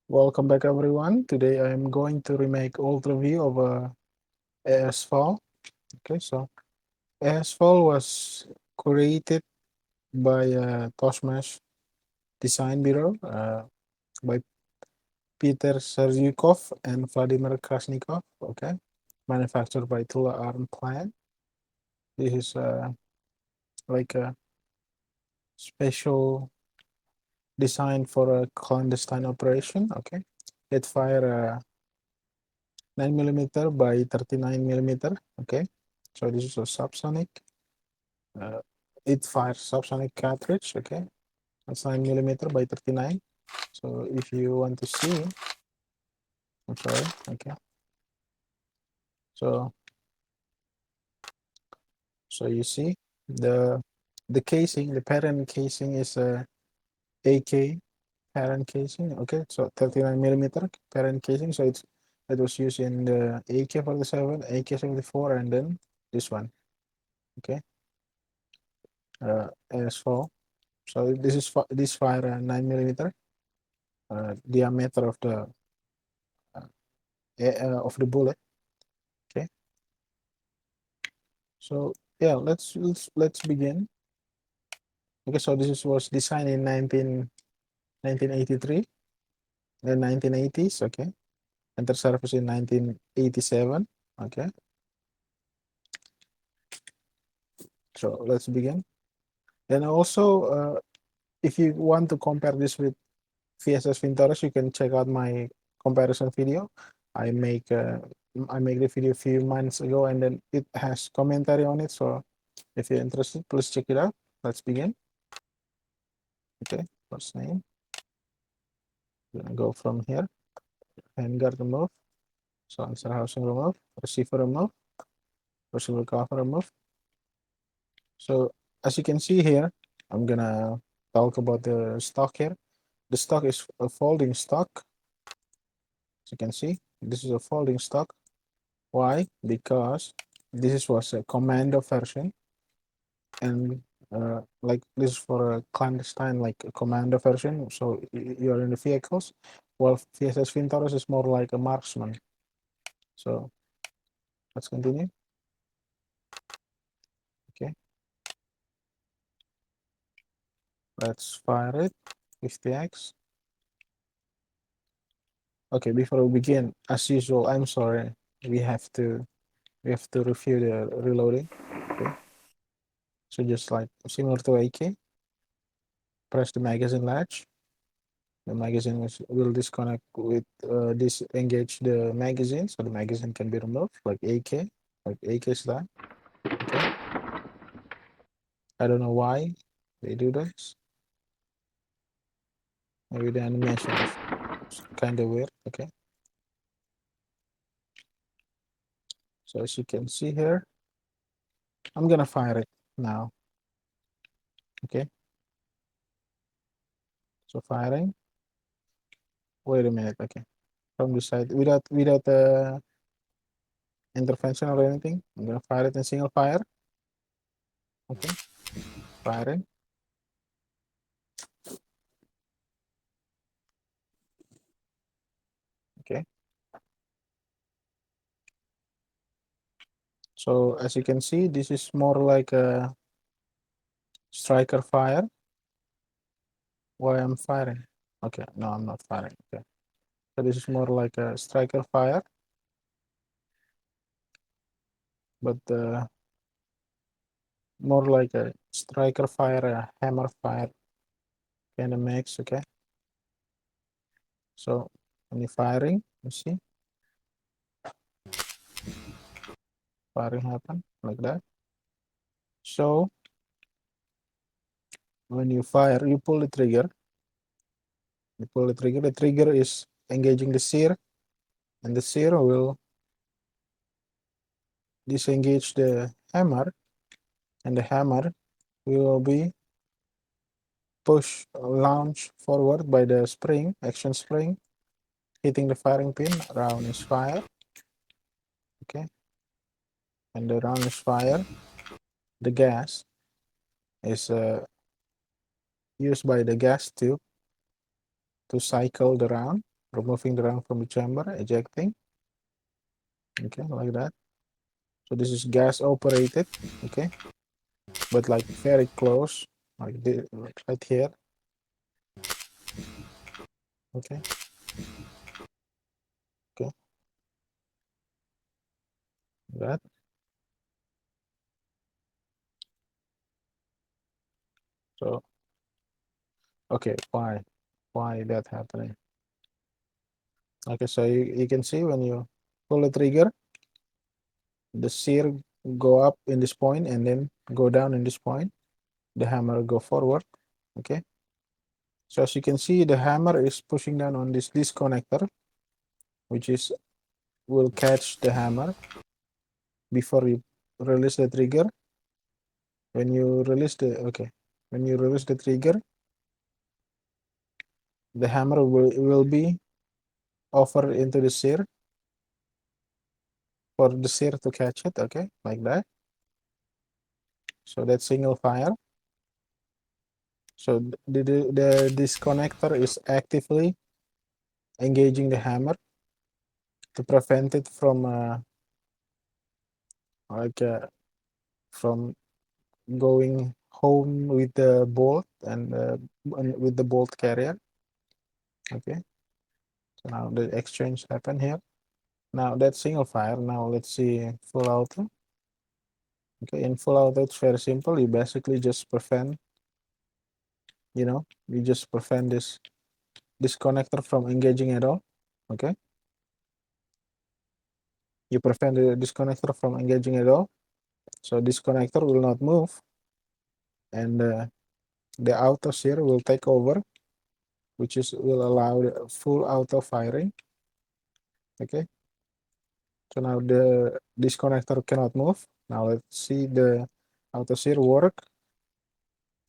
Welcome back everyone. Today I am going to remake old review of ASFAL. Okay, so ASFAL was created by Toshmash Design Bureau by Peter Serzyukov and Vladimir Krasnikov. Okay, manufactured by Tula Arm Plant. This is like a special design for a clandestine operation. Okay, it fire 9mm by 39mm. Okay, so this is a subsonic. Uh, it fires subsonic cartridge. Okay, that's 9mm by 39. So if you want to see, I'm sorry. Okay, so you see the casing, the parent casing is a AK parent casing. Okay, so 39mm parent casing. So it was used in the AK-47, AK-74, and then this one. Okay, as4. So this is this fire 9mm diameter of the bullet. Okay, so yeah, let's begin. Okay, so was designed in 1983 and 1980s. Okay, enter service in 1987. Okay, so let's begin. And also, if you want to compare this with VSS Vintoras, you can check out my comparison video. I make the video a few months ago, and then it has commentary on it. So if you're interested, please check it out. Let's begin. Okay, first name. We're gonna go from here. Handguard remove, silencer housing remove, receiver remove, receiver cover remove. So as you can see here, I'm gonna talk about the stock here. The stock is a folding stock. As you can see, this is a folding stock. Why? Because this was a commando version, and like this is for a clandestine, like a commando version. So you're in the vehicles, while VSS Vintoras is more like a marksman. So let's continue. Okay, let's fire it with the X. Okay, before we begin, as usual, I'm sorry. We have to review the reloading. Okay, so just like similar to AK, press the magazine latch. The magazine will disconnect with disengage the magazine, so the magazine can be removed like AK style. Okay, I don't know why they do this. Maybe the animation is kind of weird. Okay, so as you can see here, I'm gonna fire it now. Okay, so firing. Wait a minute. Okay, from the side without intervention or anything. I'm gonna fire it in single fire. Okay, firing. Okay, so as you can see, this is more like a striker fire. Why I'm firing? Okay, no, I'm not firing. Okay, so this is more like a striker fire, but more like a striker fire, a hammer fire kind of mix. Okay, so when you're firing, you see firing happen like that. So when you fire, you pull the trigger. You pull the trigger. The trigger is engaging the sear, and the sear will disengage the hammer, and the hammer will be pushed, launched forward by the spring, action spring, hitting the firing pin. Round is fired. Okay, and the round is fired. The gas is used by the gas tube to cycle the round. removing the round from the chamber, ejecting. Okay, like that. So this is gas operated, okay, but like very close, like this, right here. Okay, okay, that. So okay, why that happening? Okay, so you can see when you pull the trigger, the sear go up in this point and then go down in this point. The hammer go forward. Okay, so as you can see, the hammer is pushing down on this disconnector, which is will catch the hammer before you release the trigger. When you release the when you release the trigger, the hammer will be offered into the sear for the sear to catch it. Okay, like that. So that's single fire. So the disconnector is actively engaging the hammer to prevent it from like from going home with the bolt and with the bolt carrier. Okay, so now the exchange happen here. Now that's single fire. Now let's see full auto. Okay, in full auto it's very simple. You basically just prevent, you just prevent this disconnector from engaging at all. Okay, you prevent the disconnector from engaging at all. So this connector will not move, and the auto sear will take over, which is will allow the full auto firing. Okay, so now the disconnector cannot move. Now let's see the auto sear work.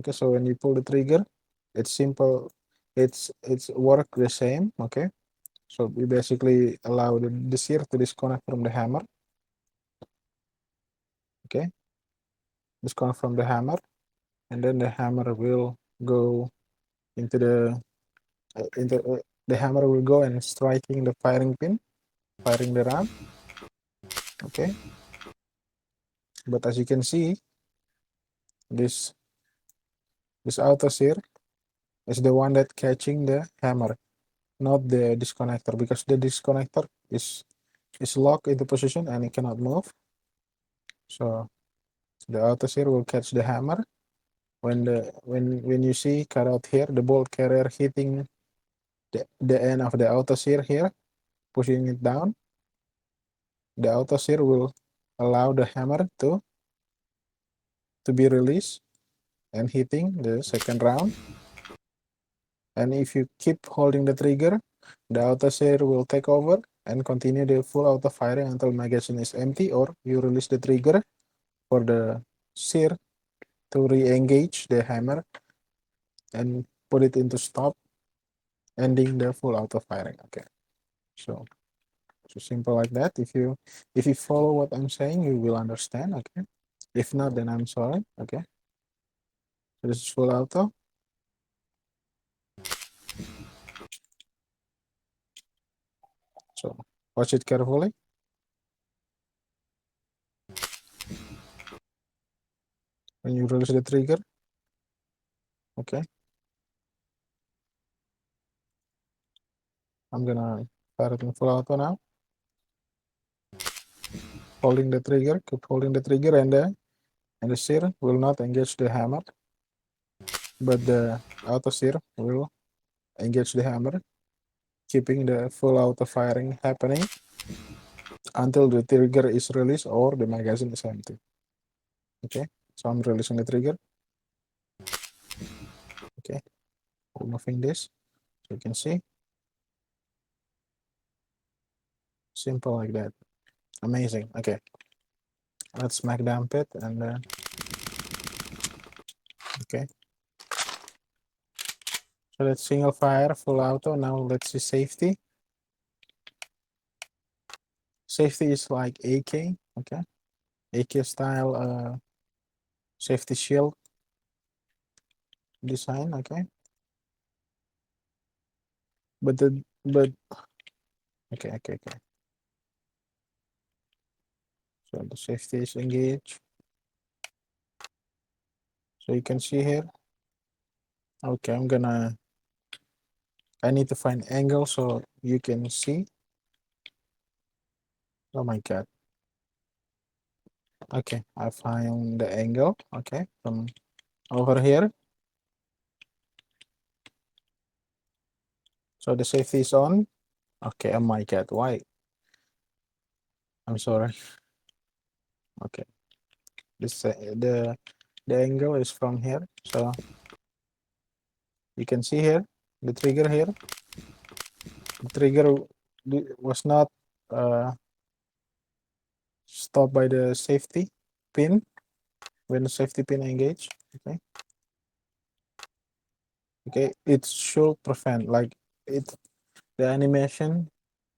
Okay, so when you pull the trigger, it's simple. It's work the same. Okay, so we basically allow the sear to disconnect from the hammer. Okay, disconnect from the hammer, and then the hammer will go into the hammer will go and striking the firing pin, firing the ram. Okay, but as you can see, this this auto sear is the one that catching the hammer, not the disconnector, because the disconnector is locked into position and it cannot move. So the auto sear will catch the hammer. When you see cut out here, the bolt carrier hitting the end of the auto sear here, pushing it down, the auto sear will allow the hammer to be released and hitting the second round. And if you keep holding the trigger, the auto sear will take over and continue the full auto firing until magazine is empty, or you release the trigger for the sear to re-engage the hammer and put it into stop, ending the full auto firing. Okay, so simple like that. If you follow what I'm saying, you will understand. Okay, if not, then I'm sorry. Okay, so this is full auto. So watch it carefully. When you release the trigger, okay, I'm gonna fire it in full auto now. Holding the trigger, keep holding the trigger, and the sear will not engage the hammer, but the auto sear will engage the hammer, keeping the full auto firing happening until the trigger is released or the magazine is empty. Okay, so I'm releasing the trigger. Okay, removing this, so you can see, simple like that. Amazing. Okay, let's smack dump it and okay. So that's single fire, full auto. Now let's see safety. Safety is like AK. Okay, AK style safety shield design. Okay, but but okay. So the safety is engaged. So you can see here. Okay, I need to find angle so you can see. Oh my God. Okay, I find the angle. Okay, from over here. So the safety is on. Okay, oh my God, why? I'm sorry. Okay, this the angle is from here. So you can see here the trigger here. The trigger was not uh, stopped by the safety pin when the safety pin engaged. Okay, it should prevent like it. The animation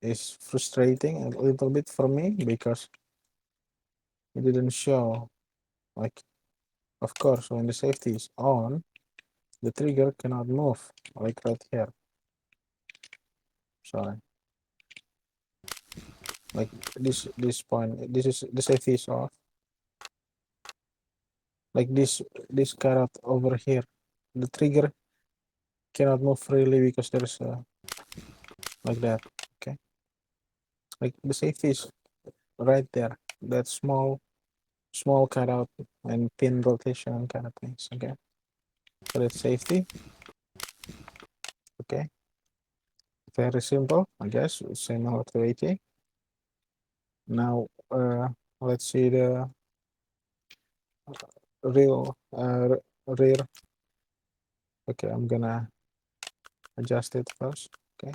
is frustrating a little bit for me because it didn't show. Like, of course, when the safety is on, the trigger cannot move like right here. Sorry, like this point, this is the safety is off. Like this carrot over here, the trigger cannot move freely because there's like that. Okay, like the safety is right there. That small cutout and pin rotation kind of things. Okay, so that's safety. Okay, very simple, I guess, similar to AT. Now let's see the real rear. Okay, I'm gonna adjust it first. Okay,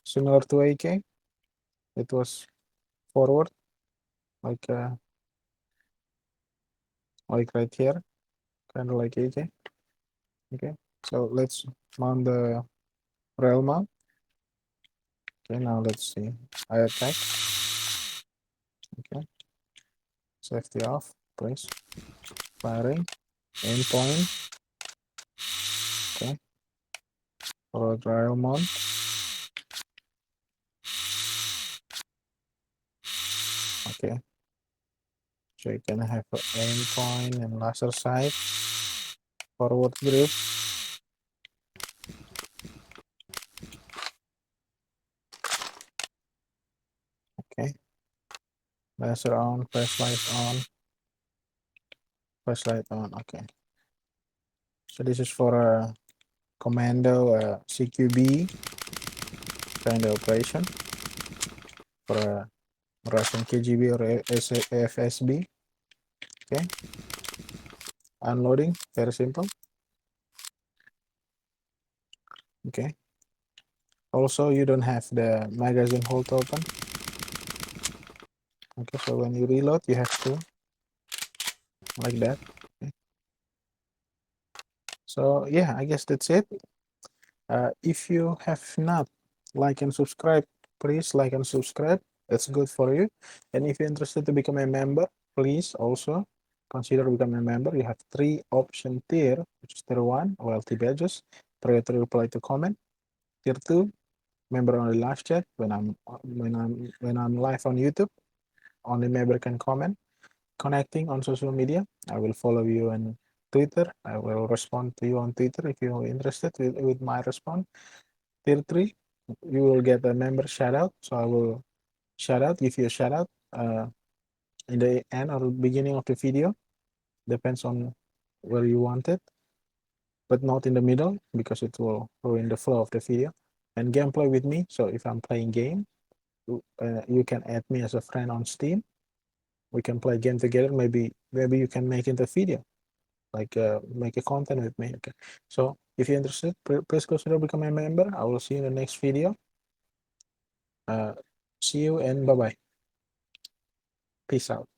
similar to AK, it was forward like like right here, kind of like AK. Okay, so let's mount the rail mount. Okay, now let's see. I attack. Okay, safety off, please. Firing, aim point. Okay, forward rail mount. Okay, so you can have an aim point and laser sight. Forward grip. Okay, laser on, flashlight on, flashlight on. Okay, so this is for a commando CQB kind of operation for a Russian KGB or FSB. Okay, unloading, very simple. Okay, also you don't have the magazine hold open. Okay, so when you reload, you have to like that. Okay. So yeah, I guess that's it. If you have not like and subscribe, please like and subscribe. That's good for you. And if you're interested to become a member, please also consider becoming a member. You have 3 option tier, which is tier 1, loyalty badges, priority reply to comment. Tier 2, member only live chat when I'm live on YouTube. Only member can comment. Connecting on social media. I will follow you on Twitter. I will respond to you on Twitter if you're interested with my response. Tier 3, you will get a member shout out. So I will give you a shout out in the end or beginning of the video. Depends on where you want it, but not in the middle because it will ruin the flow of the video. And gameplay with me. So if I'm playing game, you can add me as a friend on Steam. We can play game together. Maybe you can make it a video, like make a content with me. Okay. So if you're interested, please consider becoming a member. I will see you in the next video. See you and bye bye. Peace out.